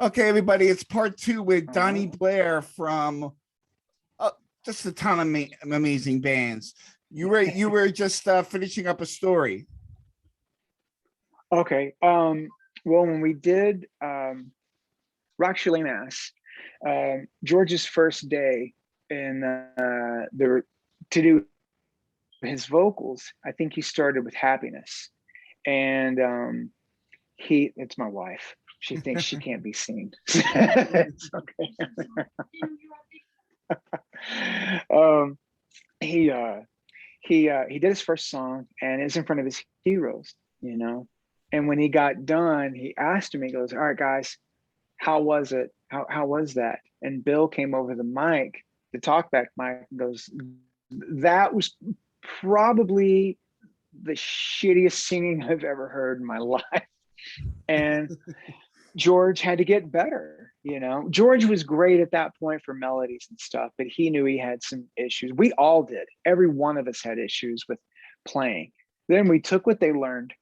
Okay, everybody, it's part two with Donnie Uh, Blair from uh, just a ton of amazing bands. You were just finishing up a story. okay. Well, when we did Rock Chalet Mass, George's first day in the to do his vocals, I think he started with Happiness, and it's my wife. She thinks she can't be seen. It's okay. um, he he did his first song, and it's in front of his heroes, you know. And when he got done, he asked me, he goes, "All right, guys, how was it? How was that?" And Bill came over the mic, the talkback mic, and goes, "That was probably the shittiest singing I've ever heard in my life." And George had to get better. You know, George was great at that point for melodies and stuff, but he knew he had some issues. We all did. Every one of us had issues with playing. Then we took what they learned,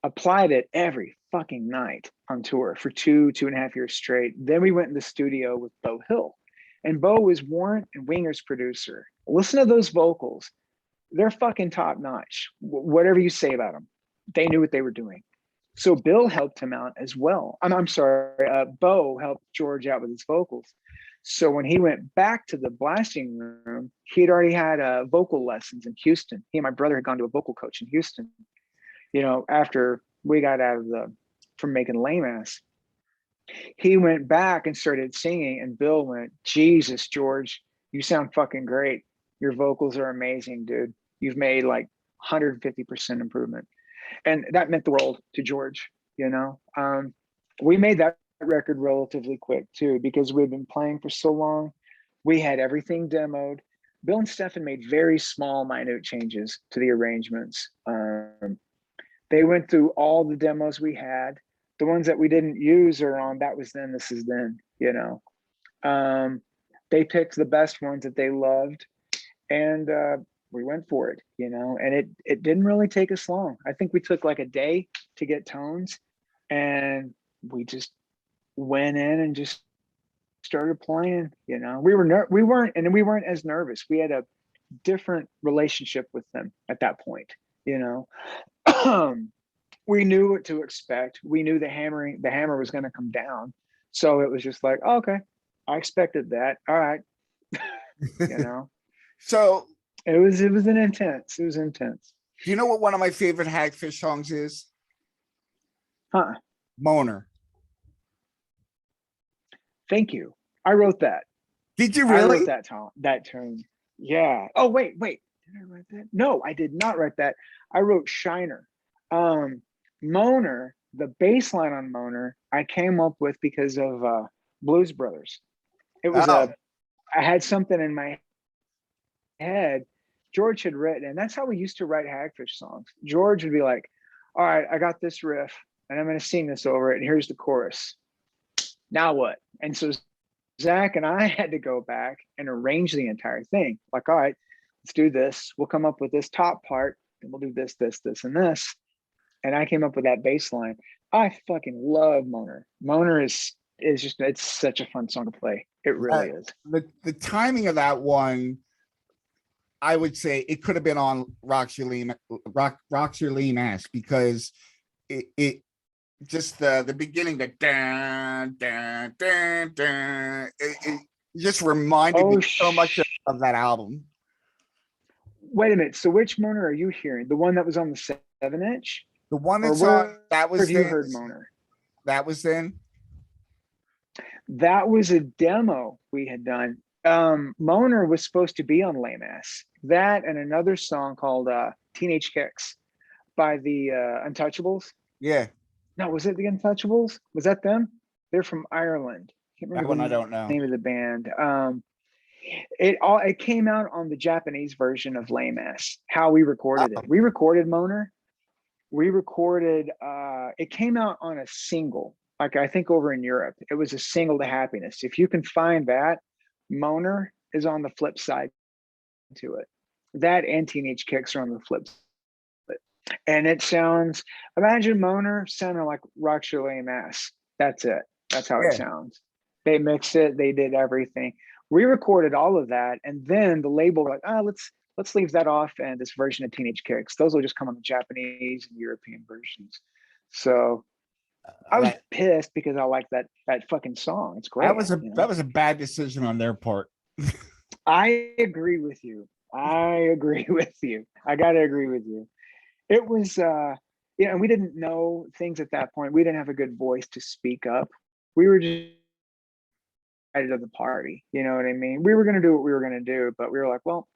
applied it every fucking night on tour for 2.5 years straight. Then we went in the studio with Bo Hill, and Bo was Warrant and Winger's producer. Listen to those vocals. They're fucking top notch. Whatever you say about them, they knew what they were doing. So Bill helped him out as well. I'm sorry, Bo helped George out with his vocals. So when he went back to the blasting room, he'd already had vocal lessons in Houston. He and my brother had gone to a vocal coach in Houston, you know, after we got out of from making Lame Ass. He went back and started singing, and Bill went, "Jesus, George, you sound fucking great. Your vocals are amazing, dude. You've made like 150% improvement." And that meant the world to George, you know. We made that record relatively quick too, because we'd been playing for so long. We had everything demoed. Bill and Stefan made very small, minute changes to the arrangements. They went through all the demos we had. The ones that we didn't use are on That Was Then, This Is Then, you know. They picked the best ones that they loved, and we went for it, you know. And it didn't really take us long. I think we took like a day to get tones, and we just went in and just started playing, you know. We weren't as nervous. We had a different relationship with them at that point, you know. We knew what to expect. We knew the hammer was going to come down. So it was just like, oh, okay, I expected that. All right. You know. So It was intense. It was intense. do you know what one of my favorite Hagfish songs is? Huh. Moaner. Thank you. I wrote that. Did you I really? wrote that tune. Yeah. Oh, wait. Did I write that? No, I did not write that. I wrote Shiner. Moaner, the bass line on Moaner, I came up with because of Blues Brothers. It was Oh, I had something in my head George had written, and that's how we used to write Hagfish songs. George would be like, "All right, I got this riff, and I'm going to sing this over it, and here's the chorus. Now what?" And so Zach and I had to go back and arrange the entire thing. Like, all right, let's do this. We'll come up with this top part, and we'll do this, this, this, and this. And I came up with that bass line. I fucking love Moaner. Moaner is just, it's such a fun song to play. It really is. the timing of that one, I would say it could have been on Rock Your Lean Ass, because it just the beginning, the dan dan dan dan, it just reminded me so much of that album. Wait a minute. So which Moaner are you hearing? The one that was on the 7-inch? The one Or that's where on That Was have you Then. heard Moaner? That Was Then. That was a demo we had done. Moaner was supposed to be on Lame Ass. That and another song called Teenage Kicks by the Untouchables. Yeah, No, was it the Untouchables? Was that them? They're from Ireland. Can't that remember one I the don't know. name of the band. It came out on the Japanese version of Lame Ass. How we recorded it. We recorded Moaner. We recorded. It came out on a single. Like, I think over in Europe, it was a single to Happiness. If you can find that, Moaner is on the flip side to it. That and Teenage Kicks are on the flip. And it sounds, imagine Moaner sounding like Rock Your Lame Ass. That's it. That's how it Yeah. sounds. They mixed it, they did everything. We recorded all of that, and then the label like, oh, let's leave that off and this version of Teenage Kicks. Those will just come on the Japanese and European versions. So I was That pissed because I like that fucking song. It's that great, was a you know. that was a bad decision on their part. I agree with you. I agree with you. I gotta agree with you. It was and we didn't know things at that point. We didn't have a good voice to speak up. We were just excited of the party. You know what I mean? We were gonna do what we were gonna do, but we were like, well,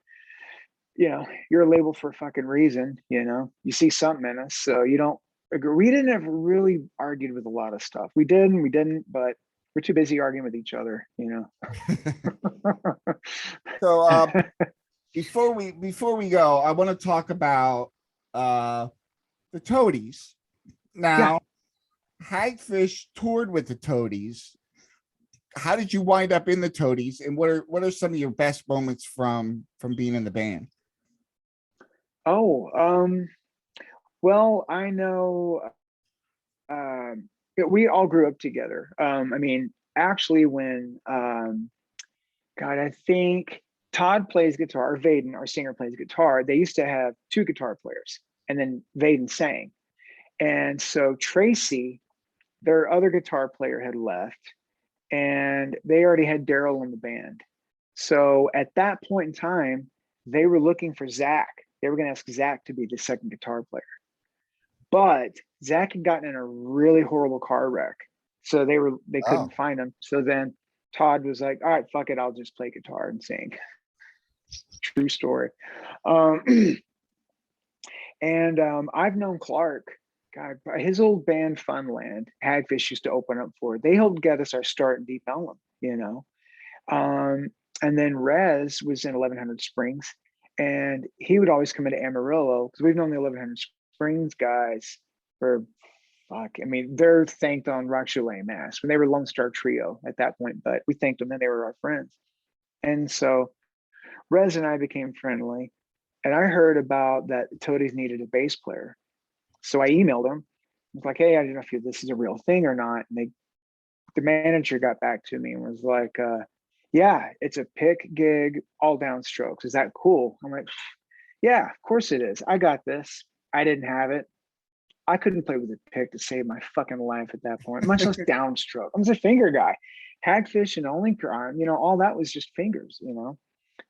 you're a label for a fucking reason, you see something in us, so you don't agree. We didn't ever really argued with a lot of stuff. We did and we didn't, but we're too busy arguing with each other. So before we go, I want to talk about the Toadies. Yeah. Now, Hagfish toured with the Toadies. How did you wind up in the Toadies, and what are some of your best moments from being in the band? Oh, well, I know we all grew up together. I mean, actually, when God, I think Todd plays guitar, or Vaden, our singer, plays guitar. They used to have two guitar players, and then Vaden sang. And so Tracy, their other guitar player, had left, and they already had Daryl in the band. So at that point in time, they were looking for Zach. They were going to ask Zach to be the second guitar player. But Zach had gotten in a really horrible car wreck. So they Oh, couldn't find him. So then Todd was like, all right, fuck it, I'll just play guitar and sing. True story. Um, and I've known Clark. God, his old band Funland, Hagfish used to open up for. They helped get us our start in Deep Ellum. And then Rez was in 1100 Springs, and he would always come into Amarillo because we've known the 1100 Springs guys for fuck. I mean, they're thanked on Rock Chalet Mass when they were Lone Star Trio at that point, but we thanked them, and they were our friends. And so Rez and I became friendly, and I heard about that Toadies needed a bass player. So I emailed him. I was like, hey, I don't know if this is a real thing or not. And the manager got back to me and was like, yeah, it's a pick gig, all downstrokes. Is that cool? I'm like, yeah, of course it is. I got this. I didn't have it. I couldn't play with a pick to save my fucking life at that point, much less downstroke. I was a finger guy. Hagfish and only arm, all that was just fingers.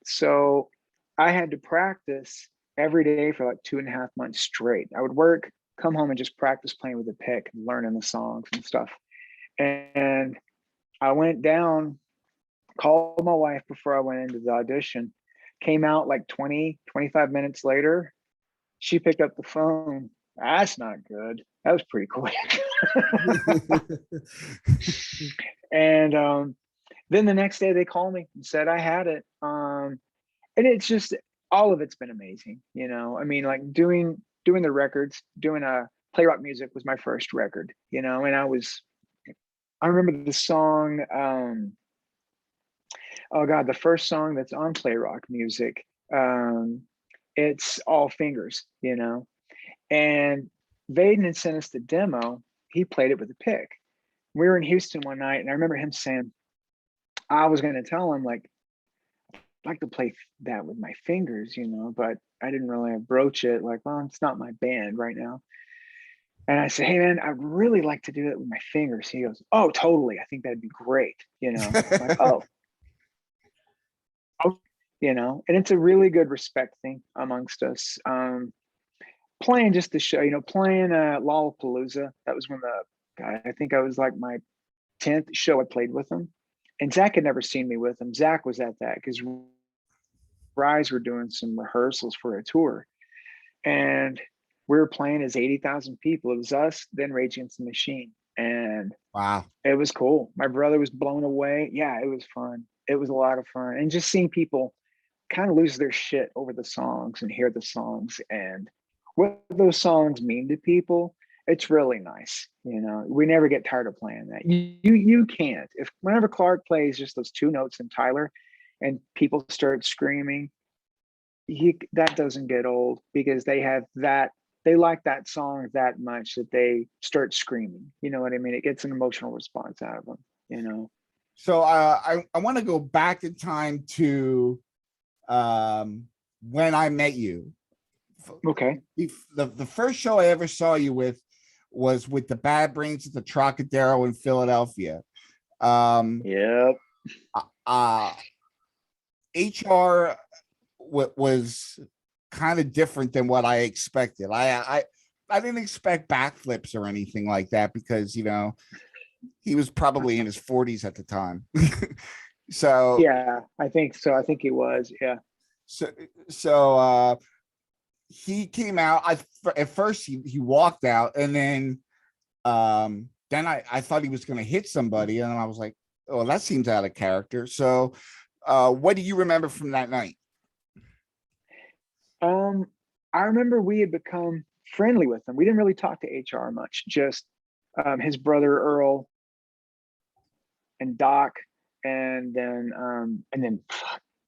So I had to practice every day for like 2.5 months straight. I would work, come home, and just practice playing with a pick and learning the songs and stuff. And I went down, called my wife before I went into the audition, came out like 20, 25 minutes later. She picked up the phone. That's not good. That was pretty quick. And then the next day they called me and said I had it. And it's just, all of it's been amazing. I mean, like doing the records, doing a Play Rock Music was my first record, and I remember the song, oh God, the first song that's on Play Rock Music. It's All Fingers. And Vaden had sent us the demo. He played it with a pick. We were in Houston one night, and I remember him saying, I was going to tell him, like, I'd like to play that with my fingers, but I didn't really broach it. Like, well, it's not my band right now. And I said, hey, man, I'd really like to do it with my fingers. He goes, oh, totally. I think that'd be great. Like, oh, and it's a really good respect thing amongst us. Playing just the show, playing Lollapalooza. That was when I think I was like my 10th show I played with him. And Zach had never seen me with him. Zach was at that because Rise were doing some rehearsals for a tour. And we were playing as 80,000 people. It was us, then Rage Against the Machine. And wow. it was cool. My brother was blown away. Yeah, it was fun. It was a lot of fun. And just seeing people kind of lose their shit over the songs and hear the songs and what those songs mean to people, it's really nice. We never get tired of playing that. You can't. If whenever Clark plays just those two notes in Tyler and people start screaming, that doesn't get old because they have that they like that song that much that they start screaming. You know what I mean? It gets an emotional response out of them, you know? So I want to go back in time to when I met you. Okay. The first show I ever saw you with was with the Bad Brains at the Trocadero in Philadelphia. Yep. uh HR was kind of different than what I expected. I didn't expect backflips or anything like that because, you know, he was probably in his 40s at the time. So Yeah, I think so. I think he was. Yeah. so so he came out. At first he walked out, and then I thought he was going to hit somebody, and I was like, oh, that seems out of character. So what do you remember from that night? Um, I remember we had become friendly with him. We didn't really talk to HR much, just his brother Earl and Doc, and then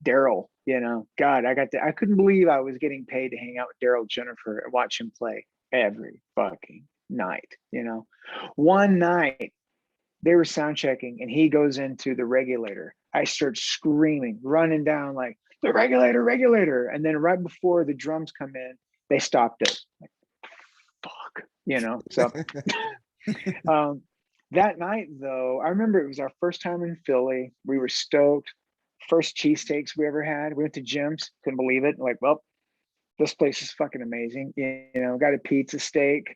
Daryl. You know, God, I couldn't believe I was getting paid to hang out with Daryl Jennifer and watch him play every fucking night. You know, one night they were sound checking and he goes into the regulator. I start screaming, running down like the regulator, regulator. And then right before the drums come in, they stopped it. Like, fuck, you know. So um, that night though, I remember it was our first time in Philly. We were stoked. First cheesesteaks we ever had. We went to Jim's, couldn't believe it. Like, well, this place is fucking amazing. You know, got a pizza steak.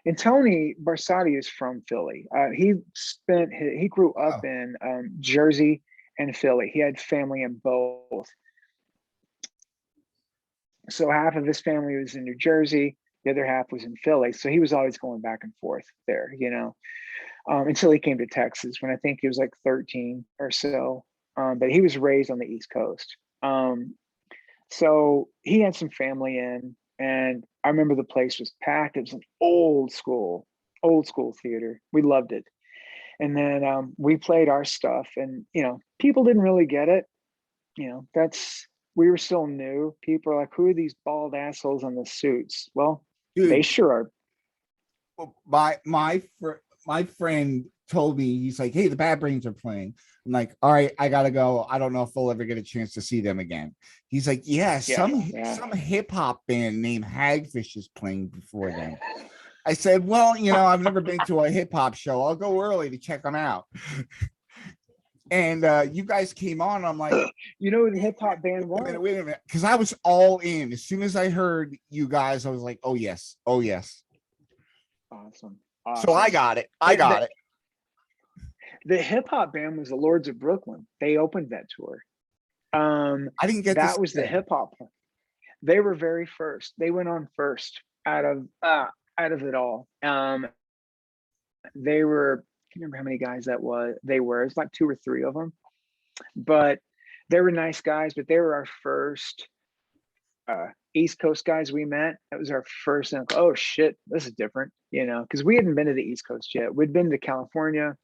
And Tony Barsotti is from Philly. He grew up Oh, in Jersey and Philly. He had family in both. So half of his family was in New Jersey, the other half was in Philly. So he was always going back and forth there, you know, until he came to Texas when I think he was like 13 or so. But he was raised on the East Coast. So he had some family in, and I remember the place was packed. It was an old school theater. We loved it. And then we played our stuff, and you know, people didn't really get it. You know, we were still new. People are like, "Who are these bald assholes in the suits?" Well, they dude, sure are. my friend told me, he's like, hey, the Bad Brains are playing. I'm like, all right, I gotta go. I don't know if we'll ever get a chance to see them again. He's like, yeah, Yeah, some yeah. some hip hop band named Hagfish is playing before them. I said, well, you know, I've never been to a hip hop show. I'll go early to check them out. And you guys came on. I'm like, You know who the hip hop wait band a minute, was? wait a minute, because I was all in. As soon as I heard you guys, I was like, oh yes, oh yes. Awesome, So I awesome. got it. I The, got the, it. the hip hop band was the Lords of Brooklyn. They opened that tour. I didn't get to That see was the them. hip hop. They were very first. They went on first out of it all. They were. I can't remember how many guys that was. They were. It's like two or three of them, but they were nice guys. But they were our first East Coast guys we met. That was our first. And oh shit, this is different. You know, because we hadn't been to the East Coast yet. We'd been to California,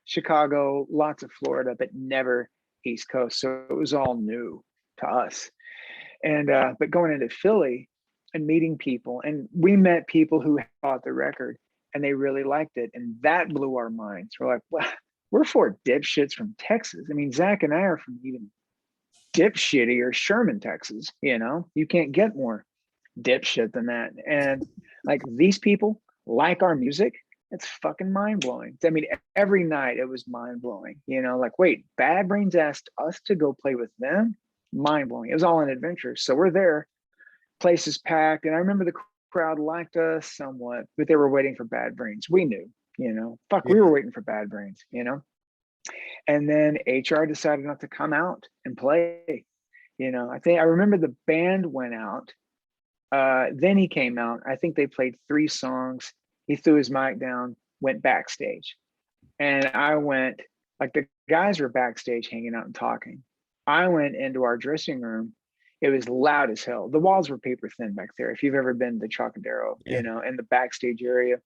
Chicago, lots of Florida, but never East Coast. So it was all new to us. And but going into Philly and meeting people, and we met people who bought the record and they really liked it, and that blew our minds. We're like, well, we're four dipshits from Texas. I mean, Zach and I are from even dipshitty or Sherman, Texas. You know, you can't get more dipshit than that. And like these people like our music. It's fucking mind blowing. I mean, every night it was mind blowing. You know, like, wait, Bad Brains asked us to go play with them. Mind blowing. It was all an adventure. So we're there. Place is packed, and I remember the crowd liked us somewhat, but they were waiting for Bad Brains. We knew, you know, fuck, we were Yeah. waiting for Bad Brains, you know. And then HR decided not to come out and play. You know, I remember the band went out. Then he came out. I think they played 3 songs. He threw his mic down, went backstage. And I went, like the guys were backstage hanging out and talking. I went into our dressing room. It was loud as hell. The walls were paper thin back there. If you've ever been to Trocadero, Yeah. you know, in the backstage area,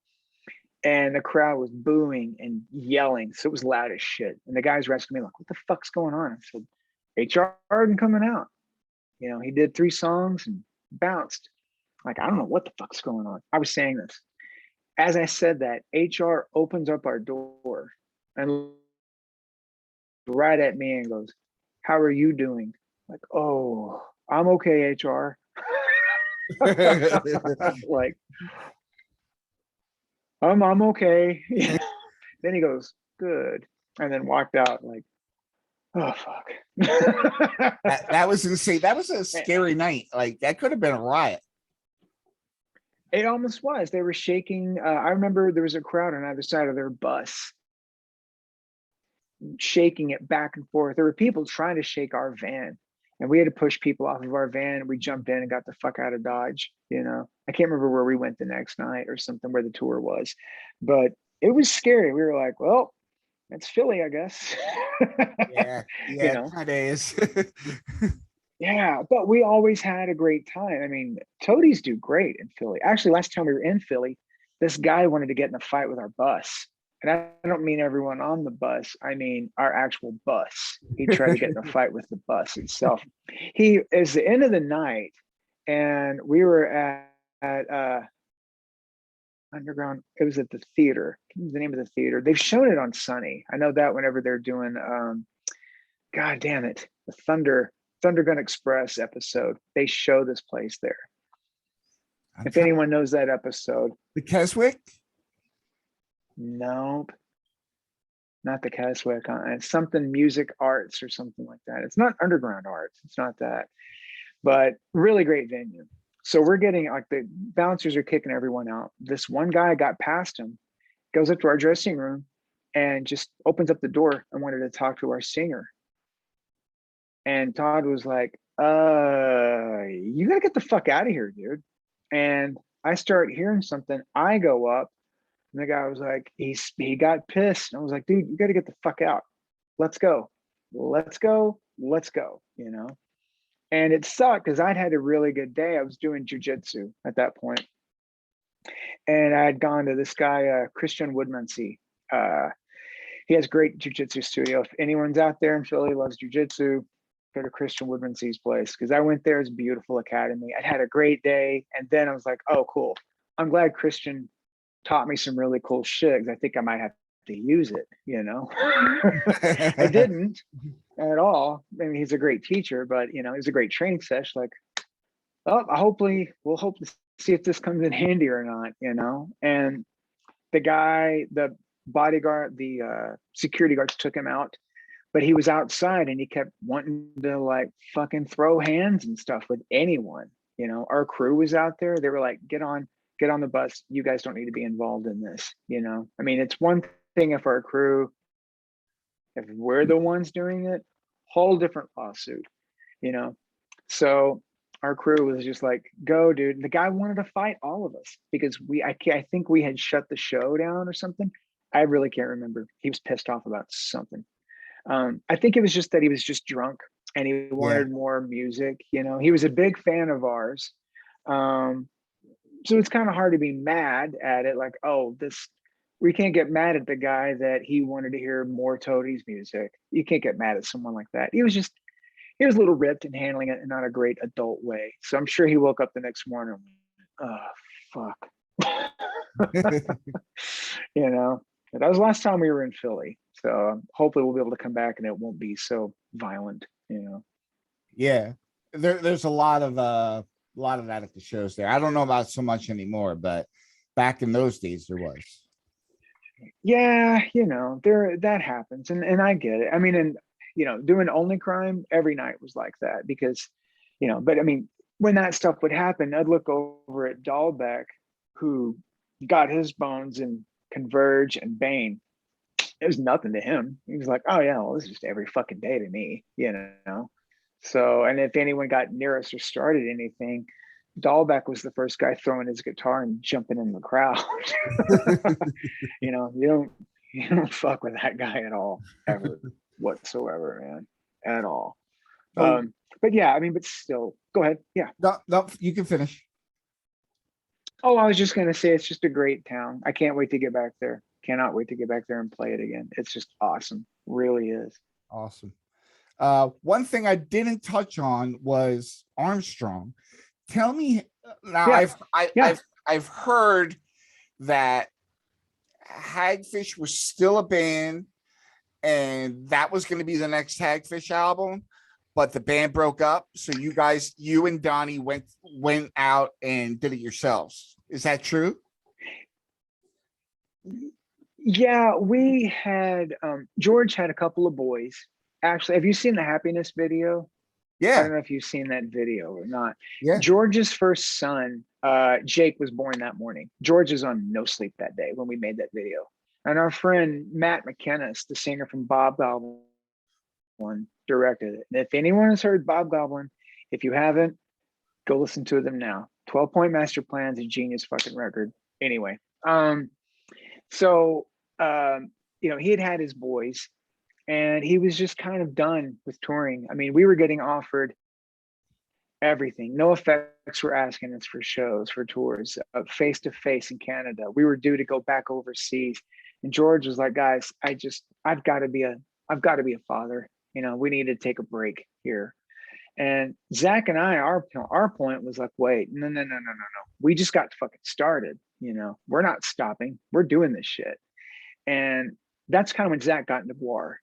and the crowd was booing and yelling. So it was loud as shit. And the guys were asking me, like, what the fuck's going on? I said, HR Harden coming out. You know, he did 3 songs and bounced. Like, I don't know what the fuck's going on. I was saying this. As I said that, HR opens up our door and right at me and goes, "How are you doing?" Like, "Oh, I'm okay, HR." Like, I'm okay. Then he goes, "Good," and then walked out like, "Oh fuck." That was insane. That was a scary night. Like that could have been a riot. It almost was. They were shaking. I remember there was a crowd on either side of their bus, shaking it back and forth. There were people trying to shake our van, and we had to push people off of our van. We jumped in and got the fuck out of Dodge. You know, I can't remember where we went the next night or something, where the tour was, but it was scary. We were like, well, it's Philly, I guess. Yeah, You yeah, it know, kind of is. yeah, but we always had a great time. I mean, toadies do great in Philly. Actually, last time we were in Philly, this guy wanted to get in a fight with our bus. And I don't mean everyone on the bus, I mean our actual bus. He tried to get in a fight with the bus itself. He is the end of the night, and we were at Underground. It was at the theater. What was the name of the theater? They've shown it on Sunny. I know that whenever they're doing God damn it, the Thundergun Express episode, they show this place there. I'm If trying, anyone knows that episode, the Keswick. nope, not the Keswick. It's something music arts or something like that. It's not underground arts. It's not that, but really great venue. So we're getting like the bouncers are kicking everyone out. This one guy got past him, goes up to our dressing room, and just opens up the door and wanted to talk to our singer. And Todd was like, you gotta get the fuck out of here, dude. And I start hearing something. I go up, and the guy was like, he got pissed. And I was like, dude, you gotta get the fuck out. Let's go. Let's go. Let's go, you know? And it sucked because I'd had a really good day. I was doing jujitsu at that point. And I had gone to this guy, Christian Woodmansey. He has great jujitsu studio. If anyone's out there in Philly loves jujitsu, go to Christian Woodmansey's place, because I went there. It's a beautiful academy. I'd had a great day, and then I was like, oh, cool. I'm glad Christian taught me some really cool shit, because I think I might have to use it, you know? I didn't at all. I mean, he's a great teacher, but, you know, he's a great training session. Like, oh, we'll hope to see if this comes in handy or not, you know? And the guy, the bodyguard, the security guards took him out, but he was outside and he kept wanting to like fucking throw hands and stuff with anyone. You know, our crew was out there. They were like, get on the bus. You guys don't need to be involved in this. You know, I mean, it's one thing if our crew, if we're the ones doing it, whole different lawsuit, you know? So our crew was just like, go, dude. And the guy wanted to fight all of us because I think we had shut the show down or something. I really can't remember. He was pissed off about something. I think it was just that he was just drunk and he Yeah. wanted more music. You know, he was a big fan of ours. So it's kind of hard to be mad at it. Like, oh, we can't get mad at the guy that he wanted to hear more Toadies music. You can't get mad at someone like that. He was a little ripped and handling it in not a great adult way. So I'm sure he woke up the next morning. Oh, fuck. You know, that was the last time we were in Philly. So hopefully we'll be able to come back and it won't be so violent, you know. Yeah. There's a lot of that at the shows there. I don't know about so much anymore, but back in those days there was. Yeah, you know, that happens. And I get it. I mean, and you know, doing Only Crime every night was like that because, you know, but I mean, when that stuff would happen, I'd look over at Dahlbeck, who got his bones in Converge and Bane. It was nothing to him. He was like, oh yeah, well, this is just every fucking day to me, you know. So, and if anyone got near us or started anything, Dahlbeck was the first guy throwing his guitar and jumping in the crowd. You know, you don't fuck with that guy at all, ever, whatsoever, man, at all. So But yeah, I mean, but still, go ahead. Yeah. no, no, you can finish. Oh, I was just gonna say it's just a great town. I can't wait to get back there. Cannot wait to get back there and play it again. It's just awesome. Really is. Awesome. One thing I didn't touch on was Armstrong. Tell me Now Yeah, yeah. I've heard that Hagfish was still a band, and that was going to be the next Hagfish album, but the band broke up. So you and Donnie went out and did it yourselves. Is that true? Yeah, we had George had a couple of boys. Actually, have you seen the Happiness video? I Yeah, don't know if you've seen that video or not. yeah. George's first son, Jake, was born that morning. George is on no sleep that day when we made that video. And our friend Matt McKennis, the singer from Bob Goblin, directed it. And if anyone has heard Bob Goblin, if you haven't, go listen to them now. 12-Point Master Plan's a genius fucking record. Anyway, so he had his boys, and he was just kind of done with touring. I mean, we were getting offered everything. No Effects were asking us for shows, for tours, face to face in Canada. We were due to go back overseas, and George was like, "Guys, I've got to be a father. We need to take a break here." And Zach and I, our point was like, "Wait, no. We just got fucking started. We're not stopping. We're doing this shit." And that's kind of when Zach got into Guar,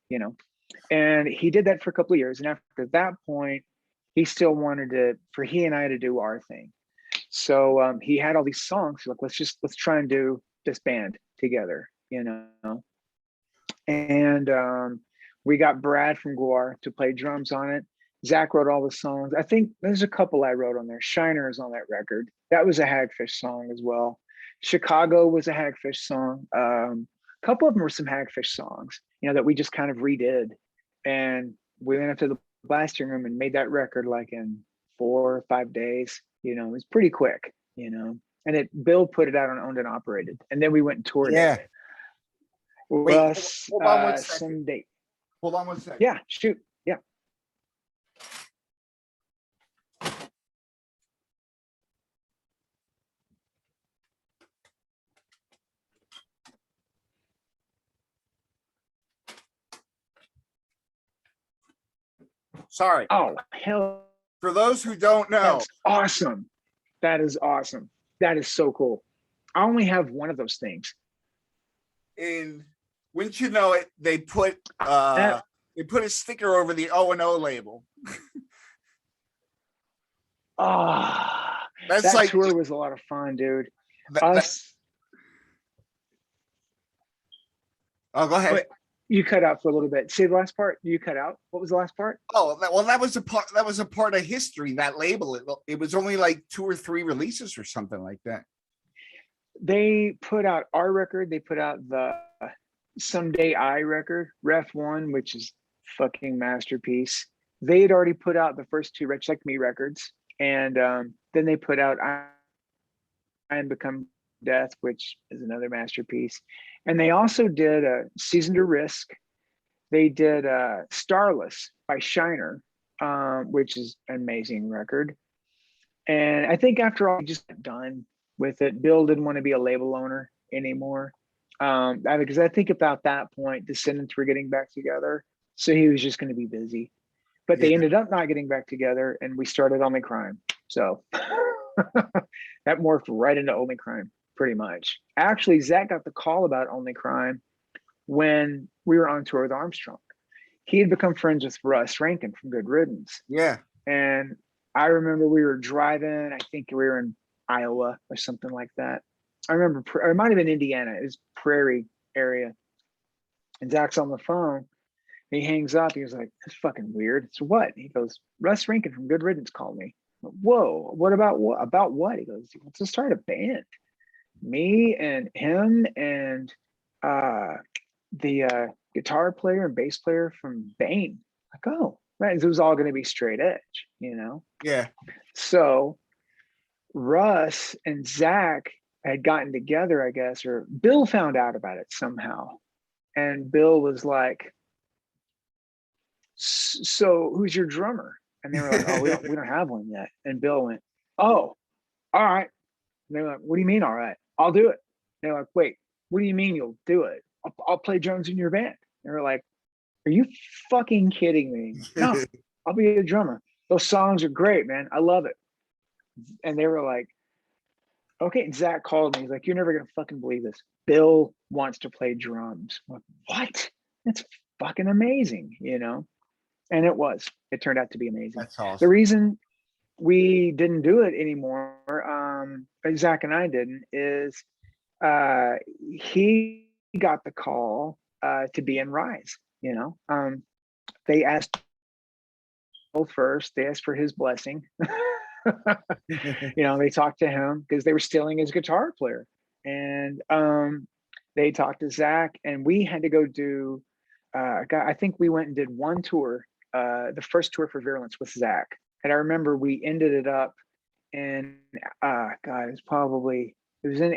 and he did that for a couple of years. And after that point, he still wanted for he and I to do our thing. So he had all these songs. Like, let's try and do this band together, And we got Brad from Guar to play drums on it. Zach wrote all the songs. I think there's a couple I wrote on there. Shiner is on that record. That was a Hagfish song as well. Chicago was a Hagfish song. A couple of them were some Hagfish songs, that we just kind of redid. And we went up to the blasting room and made that record like in 4 or 5 days. It was pretty quick, and Bill put it out on Owned and Operated. And then we went and toured Yeah. it. Wait, Russ, hold on 1 second. some date. Hold on 1 second. Yeah, shoot. Yeah. Sorry. Oh, hell. For those who don't know, That's awesome. That is awesome. That is so cool. I only have one of those things. and wouldn't you know it, they put a sticker over the O&O label. That like tour was a lot of fun, dude. Oh, go ahead. Wait, you cut out for a little bit. Say the last part. You cut out. What was the last part? Oh, that was a part. That was a part of history. That label. It was only like 2 or 3 releases or something like that. They put out our record. They put out the Someday I record, Ref One, which is fucking masterpiece. They had already put out the first 2 Wretch Like Me records, and then they put out I Am Become Death, which is another masterpiece. And they also did a Season to Risk. They did Starless by Shiner, which is an amazing record. And I think after all, just done with it. Bill didn't want to be a label owner anymore. Because I think about that point, Descendants were getting back together. So he was just going to be busy. But they ended up not getting back together, and we started Only Crime. So that morphed right into Only Crime, pretty much. Actually, Zach got the call about Only Crime when we were on tour with Armstrong. He had become friends with Russ Rankin from Good Riddance. Yeah. And I remember we were driving, I think we were in Iowa or something like that. I remember, or it might have been Indiana, it was Prairie area. And Zach's on the phone. He hangs up. He was like, "That's fucking weird." It's what? He goes, "Russ Rankin from Good Riddance called me." Whoa, what about what? About what? He goes, "Let's just start a band. Me and him and the guitar player and bass player from Bane." Like, oh, right. It was all going to be straight edge, Yeah. So Russ and Zach had gotten together, I guess, or Bill found out about it somehow. And Bill was like, "So who's your drummer?" And they were like, "Oh, we don't have one yet." And Bill went, "Oh, all right." And they were like, "What do you mean, all right? I'll do it." And they're like, "Wait, what do you mean you'll do it? I'll play drums in your band." And they're like, "Are you fucking kidding me?" "No, I'll be a drummer. Those songs are great, man. I love it." And they were like, okay. And Zach called me. He's like, you're never gonna fucking believe this. Bill wants to play drums. I'm like, what? That's fucking amazing, you know? And it was. It turned out to be amazing. That's The awesome. reason we didn't do it anymore, Zach and I didn't, is he got the call to be in Rise. You know, they asked both first. They asked for his blessing. You know, they talked to him because they were stealing his guitar player, and they talked to Zach, and we had to go do. I think we went and did one tour, the first tour for Virulence with Zach, and I remember we ended it up in God, it was in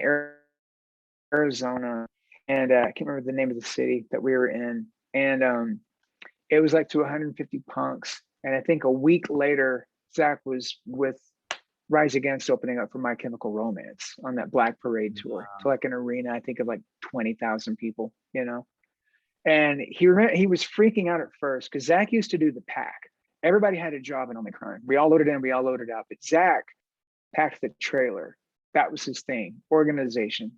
Arizona, and I can't remember the name of the city that we were in, and it was like to 150 punks, and I think a week later, Zach was with Rise Against opening up for My Chemical Romance on that Black Parade tour to like an arena, I think of like 20,000 people, you know. And he was freaking out at first because Zach used to do the pack. Everybody had a job in Omicron. We all loaded in, we all loaded out. But Zach packed the trailer. That was his thing, organization.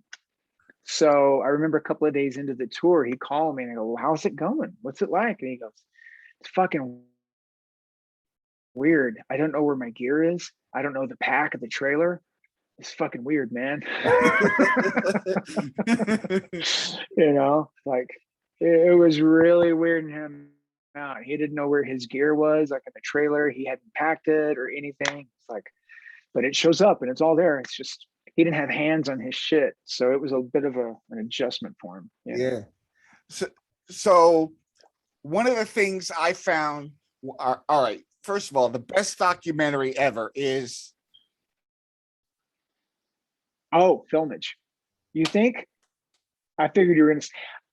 So I remember a couple of days into the tour, he called me and I go, well, how's it going? What's it like? And he goes, it's fucking weird. I don't know where my gear is. I don't know the pack of the trailer. It's fucking weird, man. You know, like it was really weirding him out. He didn't know where his gear was, like in the trailer. He hadn't packed it or anything. It's like, but it shows up and it's all there. It's just he didn't have hands on his shit, so it was a bit of an adjustment for him. You know? Yeah. So one of the things I found, all right, first of all, the best documentary ever is, Oh, filmage. You think? I figured you were gonna.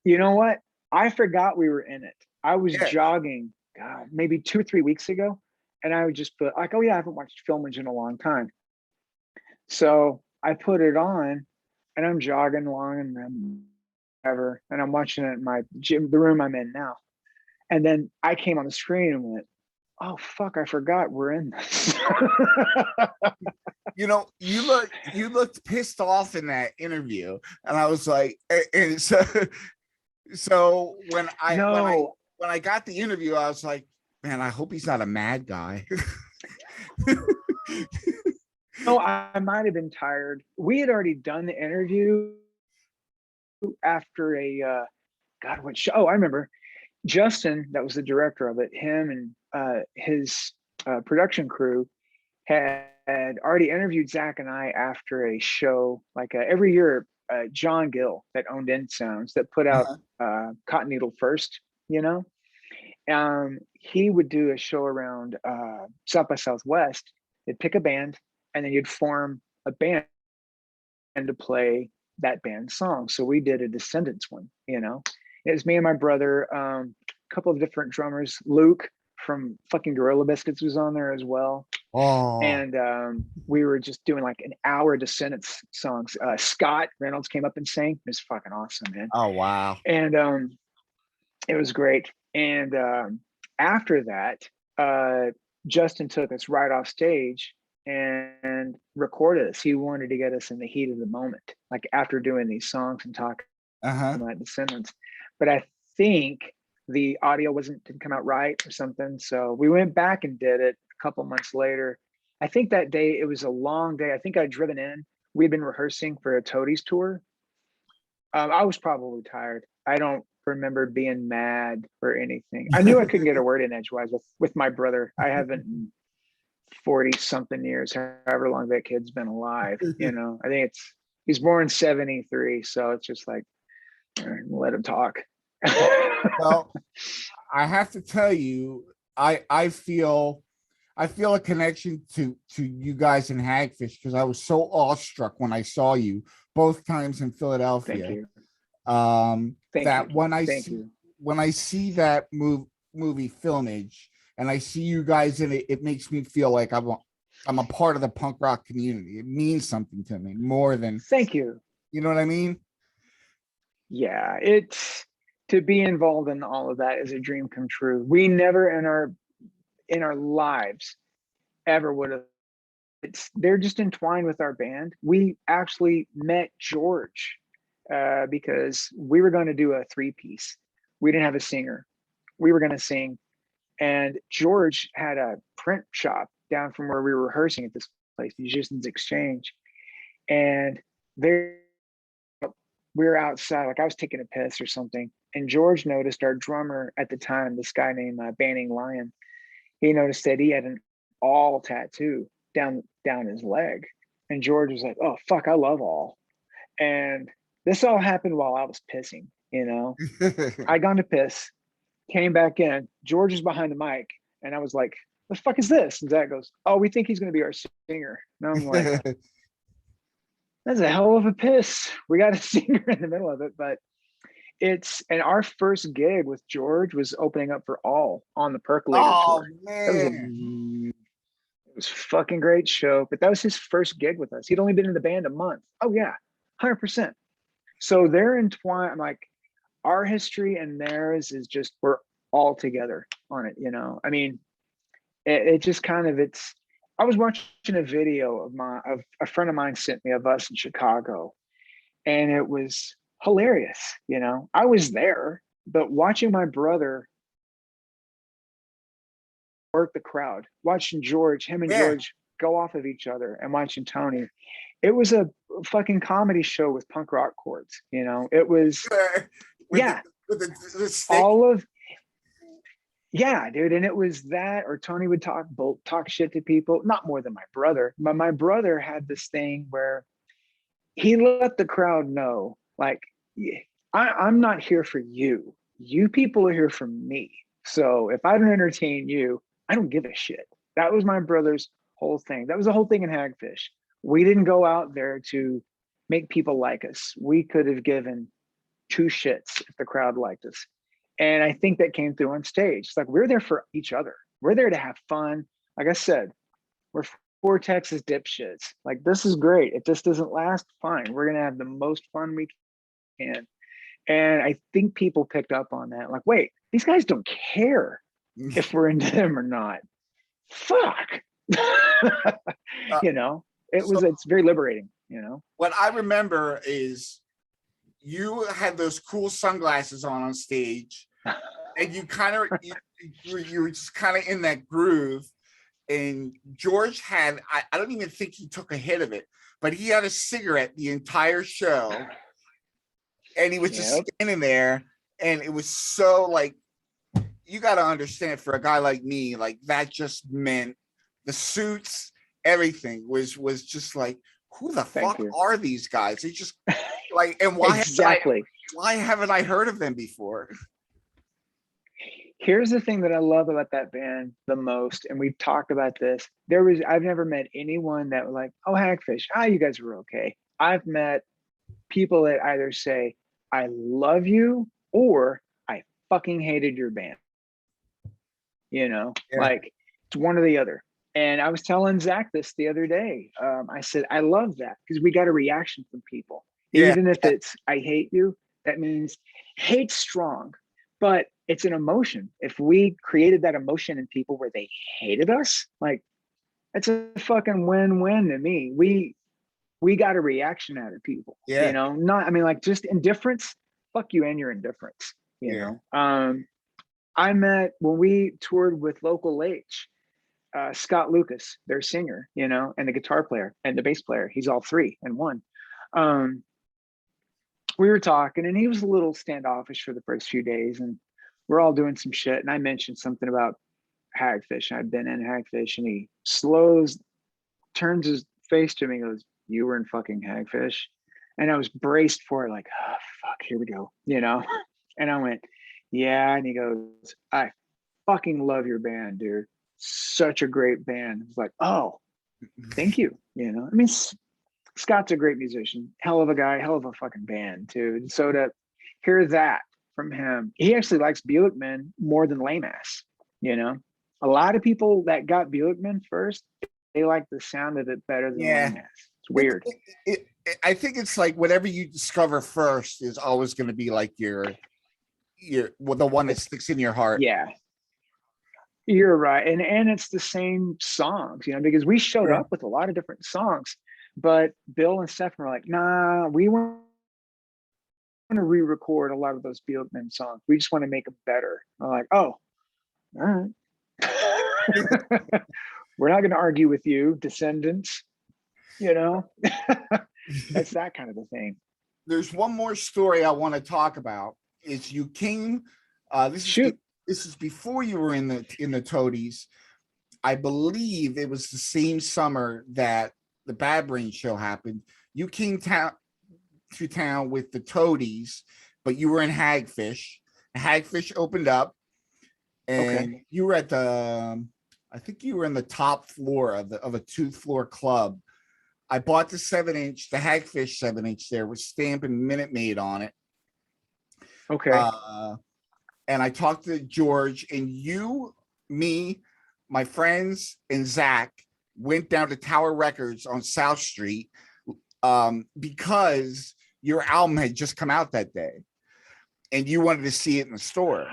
You know what? I forgot we were in it. I was yeah, jogging, God, maybe 2 or 3 weeks ago, and I would just put like, oh yeah, I haven't watched filmage in a long time. So I put it on, and I'm jogging along, and I'm watching it in my gym, the room I'm in now. And then I came on the screen and went, "Oh fuck, I forgot we're in this." you looked pissed off in that interview, and I was like, and so No, when I got the interview, I was like, man, I hope he's not a mad guy. no, I might have been tired. We had already done the interview after a God, what show? Oh, I remember Justin, that was the director of it. Him and his production crew had already interviewed Zach and I after a show. Like every year, John Gill that owned End Sounds that put out Cotton Needle First, you know, he would do a show around South by Southwest. They'd pick a band and then you'd form a band to play that band's song. So we did a Descendants one, you know. It was me and my brother, a couple of different drummers. Luke from fucking Gorilla Biscuits was on there as well. Oh, And we were just doing like an hour Descendants songs. Scott Reynolds came up and sang. It was fucking awesome, man. oh wow. And it was great. And after that, Justin took us right off stage and recorded us. He wanted to get us in the heat of the moment, like after doing these songs and talking Uh-huh. about Descendants. But I think the audio didn't come out right or something. So we went back and did it a couple months later. I think that day it was a long day. I think I'd driven in. We'd been rehearsing for a Toadies tour. I was probably tired. I don't remember being mad or anything. I knew I couldn't get a word in edgewise with my brother. I haven't in 40 something years, however long that kid's been alive. You know, I think he's born 73. So it's just like, let him talk. Well, I have to tell you, I feel a connection to you guys in Hagfish because I was so awestruck when I saw you both times in Thank Philadelphia. you. Thank That you. when I see that movie filmage and I see you guys in it, it makes me feel like I'm a part of the punk rock community. It means something to me more than, Thank you. you know what I mean? Yeah, it's to be involved in all of that is a dream come true. We never in our lives ever would have they're just entwined with our band. We actually met George because we were going to do a 3-piece. We didn't have a singer. We were going to sing, and George had a print shop down from where we were rehearsing at this place, Musicians Exchange, and there we were outside, like I was taking a piss or something, and George noticed our drummer at the time, this guy named Banning Lion. He noticed that he had an all tattoo down his leg, and George was like, "Oh fuck, I love all." And this all happened while I was pissing. I gone to piss, came back in. George is behind the mic, and I was like, "The fuck is this?" And Zach goes, "Oh, we think he's going to be our singer." And I'm like, "That's a hell of a piss. We got a singer in the middle of it." But and our first gig with George was opening up for All on the Percolator Oh tour. man. It was fucking great show, but that was his first gig with us. He'd only been in the band a month. Oh yeah, 100%. So they're entwined. Like our history and theirs is just, we're all together on it. I mean, it just kind of, I was watching a video of a friend of mine sent me of us in Chicago, and it was hilarious. I was there, but watching my brother work the crowd, watching him and Yeah. George go off of each other, and watching Tony, it was a fucking comedy show with punk rock chords. It was, With yeah, the stick. all of, yeah, dude. And it was that, or Tony would talk shit to people, not more than my brother, but my brother had this thing where he let the crowd know, like, I'm not here for you. You people are here for me. So if I don't entertain you, I don't give a shit. That was my brother's whole thing. That was the whole thing in Hagfish. We didn't go out there to make people like us. We could have given 2 shits if the crowd liked us. And I think that came through on stage. It's like, we're there for each other. We're there to have fun. Like I said, we're 4 Texas dipshits. Like, this is great. If this doesn't last, fine. We're going to have the most fun we can. And I think people picked up on that. Like, wait, these guys don't care if we're into them or not. Fuck. It's very liberating, What I remember is you had those cool sunglasses on stage, and you kind of you were just kind of in that groove. And George had, I don't even think he took a hit of it, but he had a cigarette the entire show, and he was just standing there, and it was so like, you got to understand, for a guy like me, like that just meant the suits, everything was just like, who the fuck are these guys? They just like, and why haven't I heard of them before? Here's the thing that I love about that band the most, and we've talked about this. I've never met anyone that was like, "Oh, Hagfish, you guys were okay." I've met people that either say, "I love you," or "I fucking hated your band." Like, it's one or the other. And I was telling Zach this the other day. I said, I love that, because we got a reaction from people. Even if it's, "I hate you," that means hate's strong, but it's an emotion. If we created that emotion in people where they hated us, like, it's a fucking win-win to me. We got a reaction out of people. Not, I mean, like, just indifference, fuck you and your indifference. I met, when we toured with Local H, Scott Lucas, their singer, and the guitar player and the bass player. He's all 3 in one. We were talking, and he was a little standoffish for the first few days, and we're all doing some shit. And I mentioned something about Hagfish, and I've been in Hagfish, and he turns his face to me and goes, "You were in fucking Hagfish?" And I was braced for it, like, oh, fuck, here we go, And I went, "Yeah." And he goes, "I fucking love your band, dude. Such a great band." It's like, oh, thank you. I mean, Scott's a great musician, hell of a guy, hell of a fucking band too. And so to hear that from him, he actually likes Buickman more than Lame Ass. A lot of people that got Buickman first, they like the sound of it better than Lame Ass. It's weird. I think it's like, whatever you discover first is always going to be like the one that sticks in your heart. Yeah. You're right. And it's the same songs, because we showed Sure. up with a lot of different songs, but Bill and Stephen were like, nah, we want to re-record a lot of those Fieldman songs. We just want to make them better. I'm like, oh, all right. We're not going to argue with you, Descendants, you know? That's that kind of a thing. There's one more story I want to talk about. Is you came, Shoot. this is before you were in the Toadies. I believe it was the same summer that the Bad Brain show happened. You came to town with the Toadies, but you were in Hagfish. Hagfish opened up, Okay. and you were at the, I think you were in the top floor of a 2-floor club. I bought the 7-inch, the Hagfish 7-inch there with Stamp and Minute Maid on it. Okay. And I talked to George, and you, me, my friends, and Zach went down to Tower Records on South Street because your album had just come out that day, and you wanted to see it in the store.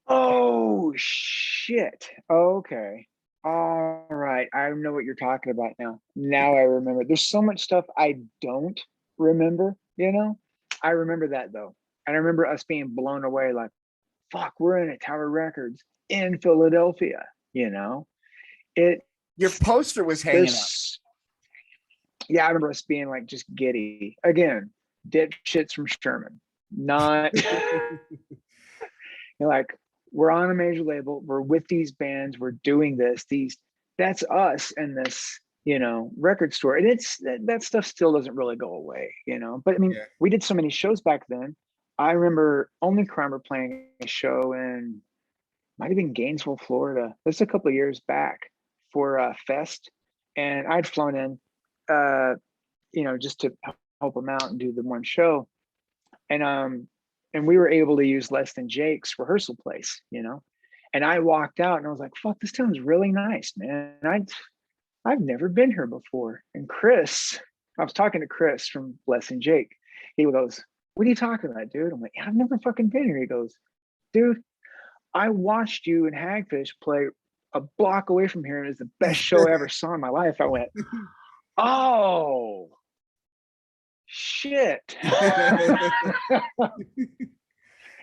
Oh, shit. Okay. All right. I know what you're talking about now. Now I remember. There's so much stuff I don't remember, I remember that though. And I remember us being blown away like, fuck, we're in a Tower Records in Philadelphia, It Your poster was hanging up. there's yeah, I remember us being like just giddy. Again, dipshits from Sherman. Not like we're on a major label, we're with these bands, we're doing this, that's us and this, record store. And that stuff still doesn't really go away, But I mean, Yeah. we did so many shows back then. I remember Only Crimer playing a show in might have been Gainesville, Florida. That's a couple of years back for Fest. And I'd flown in just to help them out and do the one show. And we were able to use Less Than Jake's rehearsal place, And I walked out and I was like, fuck, this town's really nice, man. I've never been here before. And I was talking to Chris from Less Than Jake. He goes, what are you talking about, dude? I'm like, I've never fucking been here. He goes, dude, I watched you and Hagfish play a block away from here, and it's the best show I ever saw in my life. I went, oh, shit.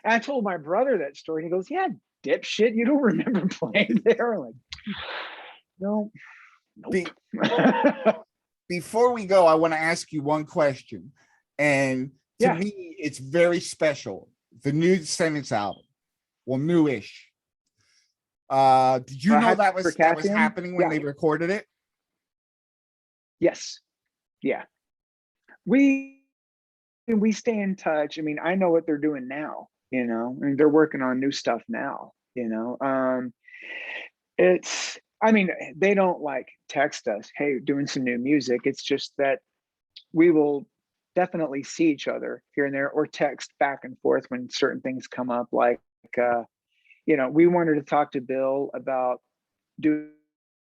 I told my brother that story, and he goes, yeah, dipshit, you don't remember playing there? I'm like, no, nope. Before we go, I want to ask you one question. And to me, it's very special. The new Descendants album. Well, newish. Did you know that was happening when they recorded it? Yes. Yeah. We stay in touch. I mean, I know what they're doing now, and they're working on new stuff now, they don't like text us, hey, doing some new music. It's just that we will definitely see each other here and there, or text back and forth when certain things come up. Like, we wanted to talk to Bill about doing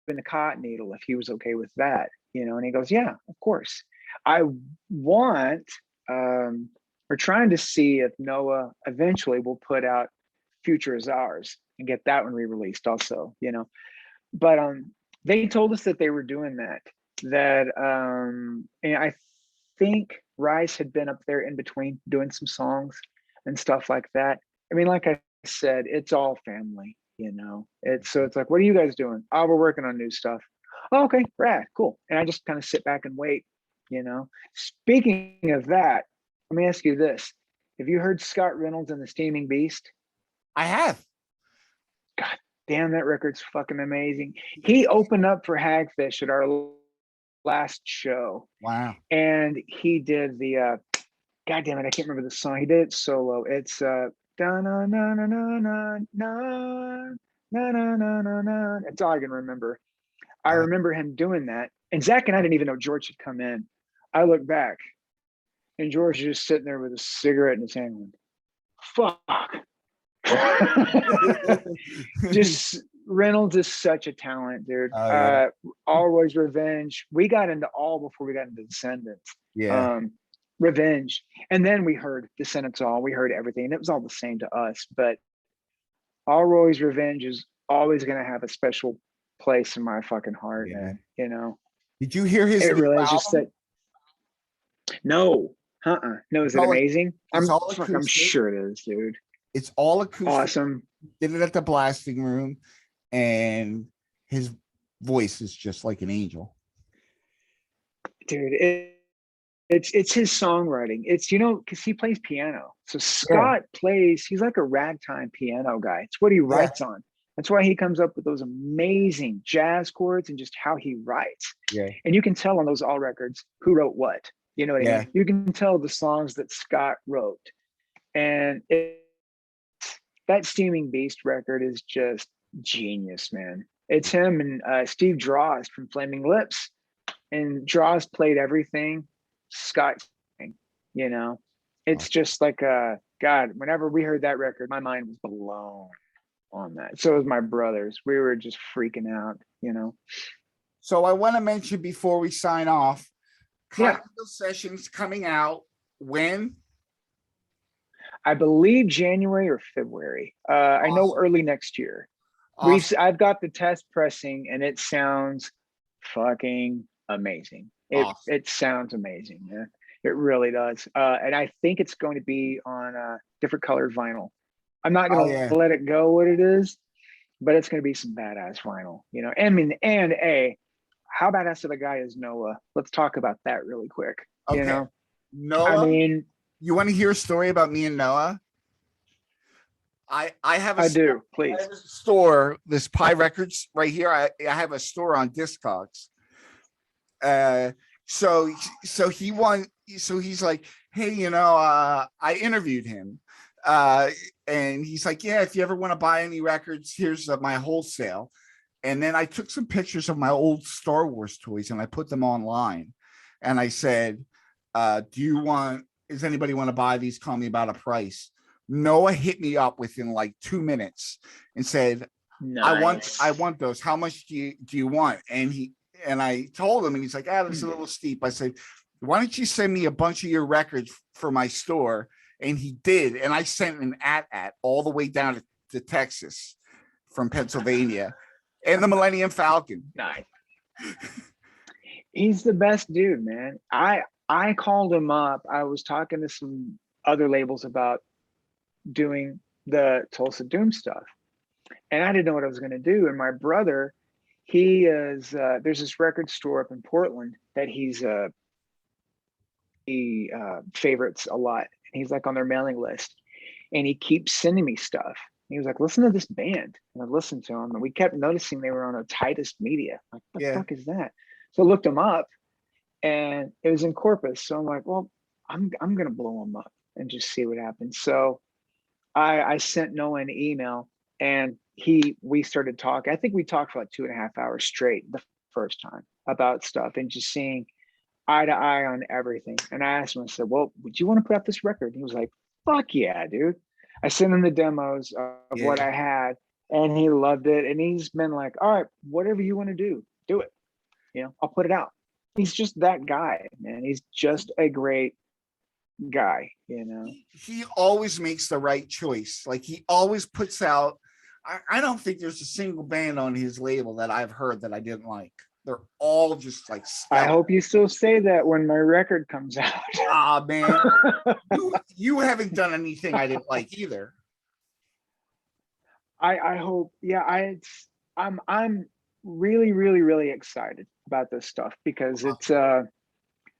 the Cotton Needle if he was okay with that, and he goes, yeah, of course. I want, we're trying to see if Noah eventually will put out Future Is Ours and get that one re-released also, but they told us that they were doing that and I think Rice had been up there in between doing some songs and stuff like that. I mean, like I said, it's all family, it's like, what are you guys doing? Oh, we're working on new stuff. Oh, okay, rad, cool. And I just kind of sit back and wait, Speaking of that, let me ask you this. Have you heard Scott Reynolds and the Steaming Beast? I have. God damn, that record's fucking amazing. He opened up for Hagfish at our last show. Wow. And he did the God damn it, I can't remember the song. He did it solo. It's da na na na na na na na na na na. That's all I can remember. I remember him doing that. And Zach and I didn't even know George had come in. I look back and George is just sitting there with a cigarette in his hand. Fuck. Just Reynolds is such a talent, dude. Always Revenge. We got into all before we got into Descendants. Yeah. Revenge. And then we heard Descendants all. We heard everything. And it was all the same to us. But Alroy's Revenge is always gonna have a special place in my fucking heart, Yeah. man. You know, Did you hear his it new really is just album? that. No, no, is It's it all, amazing? it's all I'm acoustic. sure it is, dude. It's all acoustic. Awesome, Did it at the blasting room, and his voice is just like an angel. dude. It's his songwriting. It's, because he plays piano. So Yeah. Scott plays. He's like a ragtime piano guy. It's what he Yeah. writes on. That's why he comes up with those amazing jazz chords and just how he writes. Yeah. And you can tell on those all records who wrote what. You know what I Yeah. mean? You can tell the songs that Scott wrote. And that Steaming Beast record is just genius, man. It's him and Steve Draws from Flaming Lips. And Draws played everything. Scott, you know, it's just like God. Whenever we heard that record, my mind was blown on that. So was my brothers. We were just freaking out, So I want to mention before we sign off, Yeah, Continental Sessions coming out when? I believe January or February. I know Awesome. early next year. Awesome. I've got the test pressing, and it sounds fucking amazing. Awesome. It sounds amazing, man. It really does. And I think it's going to be on different colored vinyl. I'm not Oh going yeah. to let it go what it is, but it's going to be some badass vinyl, I mean, how badass of a guy is Noah? Let's talk about that really quick. Okay. I Noah, mean, you want to hear a story about me and Noah? I have a I store, do, please. I have a store, this Pie Records right here. I have a store on Discogs. So he's like, hey, I interviewed him. And he's like, yeah, if you ever want to buy any records, here's my wholesale. And then I took some pictures of my old Star Wars toys and I put them online. And I said, does anybody want to buy these? Call me about a price. Noah hit me up within like 2 minutes and said, Nice. I want those. How much do you want? And I told him, and he's like, that's a little steep. I said, why don't you send me a bunch of your records for my store? And he did. And I sent an at all the way down to Texas from Pennsylvania, and the Millennium Falcon. Nice. He's the best dude, man. I called him up. I was talking to some other labels about doing the Tulsa Doom stuff, and I didn't know what I was going to do. And my brother, he is there's this record store up in Portland that he favorites a lot. He's like on their mailing list, and he keeps sending me stuff. He was like, listen to this band. And I listened to them, and we kept noticing they were on a Tightest Media. Like, what the fuck is that? So I looked them up, and it was in Corpus. So I'm like, well, I'm gonna blow them up and just see what happens. So I sent Noah an email, and we started talking. I think we talked for like 2.5 hours straight the first time about stuff and just seeing eye to eye on everything. And I asked him, I said, well, would you want to put out this record? And he was like, fuck yeah, dude. I sent him the demos of what I had, and he loved it. And he's been like, all right, whatever you want to do it. I'll put it out. He's just that guy, man. He's just a great guy, He always makes the right choice. Like, he always puts out, I don't think there's a single band on his label that I've heard that I didn't like. They're all just like stellar. I hope you still say that when my record comes out. Ah, man. you haven't done anything I didn't like either. I hope, I'm really, really, really excited about this stuff because it's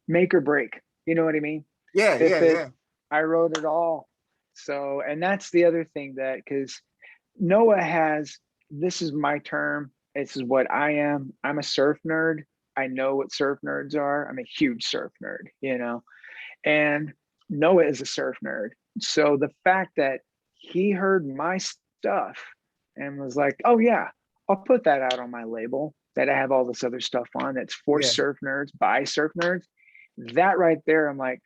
make or break. You know what I mean? Yeah. I wrote it all. So, and that's the other thing, that because Noah this is my term. This is what I am. I'm a surf nerd. I know what surf nerds are. I'm a huge surf nerd, and Noah is a surf nerd. So the fact that he heard my stuff and was like, oh yeah, I'll put that out on my label that I have all this other stuff on that's for surf nerds, by surf nerds. That right there, I'm like,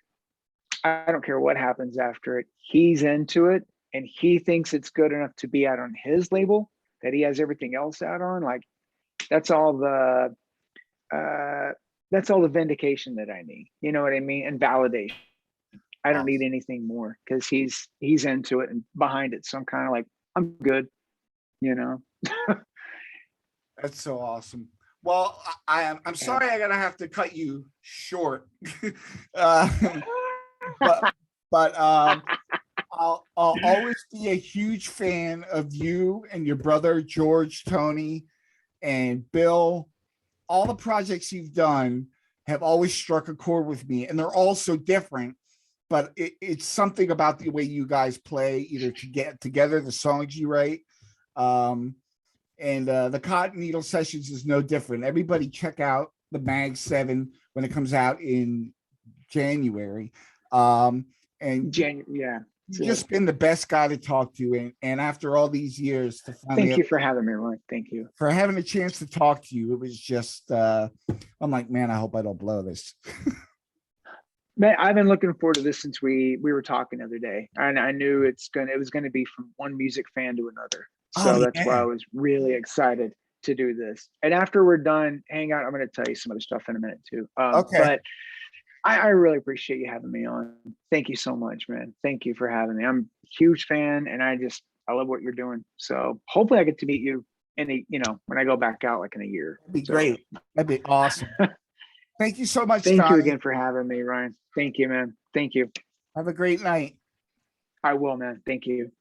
I don't care what happens after it. He's into it, and he thinks it's good enough to be out on his label that he has everything else out on. Like, that's all the vindication that I need. You know what I mean? And validation. I don't need anything more because he's into it and behind it. So I'm kind of like, I'm good, That's so awesome. Well, I'm sorry I'm gonna have to cut you short. uh, but I'll always be a huge fan of you and your brother George, Tony, and Bill. All the projects you've done have always struck a chord with me, and they're all so different. But it's something about the way you guys play, either to get together, the songs you write, um, and the Cotton Needle Sessions is no different. Everybody check out the Mag 7 when it comes out in January. And Yeah. you've just been the best guy to talk to. And after all these years, to finally Thank you for having me, Ryan. Thank you. for having a chance to talk to you, it was just, I'm like, man, I hope I don't blow this. Man, I've been looking forward to this since we were talking the other day, and I knew it was gonna be from one music fan to another. So Oh, that's why yeah. I was really excited to do this. And after we're done, hang out. I'm going to tell you some other stuff in a minute too. Okay. But I really appreciate you having me on. Thank you so much, man. Thank you for having me. I'm a huge fan, and I love what you're doing. So hopefully I get to meet you when I go back out like in a year. That'd be great. That'd be awesome. Thank you so much, Thank you Donnie. again for having me, Ryan. Thank you, man. Thank you. Have a great night. I will, man. Thank you.